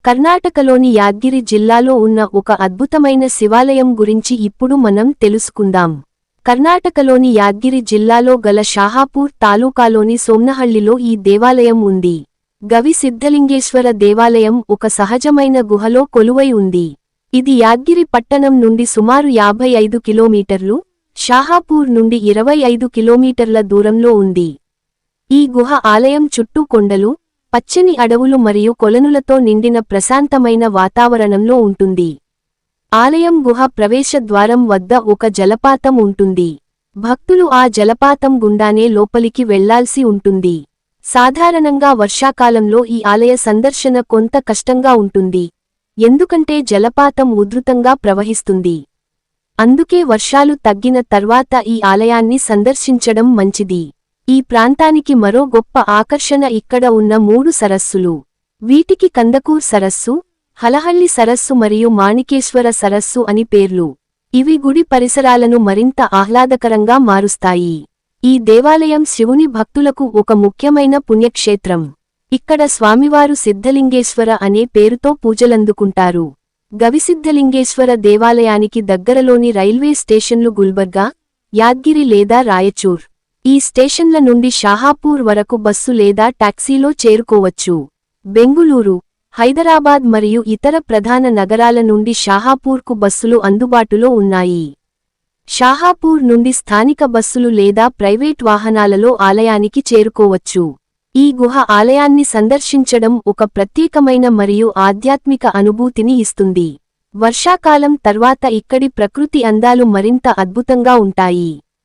కర్ణాటకలోని యాద్గిరి జిల్లాలో ఉన్న ఒక అద్భుతమైన శివాలయం గురించి ఇప్పుడు మనం తెలుసుకుందాం. కర్ణాటకలోని యాద్గిరి జిల్లాలో గల షాహాపూర్ తాలూకాలోని సోమ్నహళ్లిలో ఈ దేవాలయం ఉంది. గవి సిద్ధలింగేశ్వర దేవాలయం ఒక సహజమైన గుహలో కొలువై ఉంది. ఇది యాద్గిరి పట్టణం నుండి సుమారు 55 కిలోమీటర్లు, షాహాపూర్ నుండి 25 కిలోమీటర్ల దూరంలో ఉంది. ఈ గుహ ఆలయం చుట్టూ కొండలు, పచ్చని అడవులు మరియు కొలనులతో నిండిన ప్రశాంతమైన వాతావరణంలో ఉంటుంది. ఆలయం గుహ ప్రవేశ ద్వారం వద్ద ఒక జలపాతం ఉంటుంది. భక్తులు ఆ జలపాతం గుండానే లోపలికి వెళ్లాల్సి ఉంటుంది. సాధారణంగా వర్షాకాలంలో ఈ ఆలయ సందర్శన కొంత కష్టంగా ఉంటుంది, ఎందుకంటే జలపాతం ఉధృతంగా ప్రవహిస్తుంది. అందుకే వర్షాలు తగ్గిన తర్వాత ఈ ఆలయాన్ని సందర్శించడం మంచిది. ఈ ప్రాంతానికి మరో గొప్ప ఆకర్షణ ఇక్కడ ఉన్న 3 సరస్సులు. వీటికి కందకూర్ సరస్సు, హలహళ్లి సరస్సు మరియు మాణికేశ్వర సరస్సు అని పేర్లు. ఇవి గుడి పరిసరాలను మరింత ఆహ్లాదకరంగా మారుస్తాయి. ఈ దేవాలయం శివుని భక్తులకు ఒక ముఖ్యమైన పుణ్యక్షేత్రం. ఇక్కడ స్వామివారు సిద్ధలింగేశ్వర అనే పేరుతో పూజలందుకుంటారు. గవిసిద్ధలింగేశ్వర దేవాలయానికి దగ్గరలోని రైల్వే స్టేషన్లు గుల్బర్గా, యాద్గిరి లేదా రాయచూర్. ఈ స్టేషన్ల నుండి షాహాపూర్ వరకు బస్సు లేదా టాక్సీలో చేరుకోవచ్చు. బెంగుళూరు, హైదరాబాద్ మరియు ఇతర ప్రధాన నగరాల నుండి షాహాపూర్కు బస్సులు అందుబాటులో ఉన్నాయి. షాహాపూర్ నుండి స్థానిక బస్సులు లేదా ప్రైవేట్ వాహనాలలో ఆలయానికి చేరుకోవచ్చు. ఈ గుహ ఆలయాన్ని సందర్శించడం ఒక ప్రత్యేకమైన మరియు ఆధ్యాత్మిక అనుభూతిని ఇస్తుంది. వర్షాకాలం తర్వాత ఇక్కడి ప్రకృతి అందాలు మరింత అద్భుతంగా ఉంటాయి.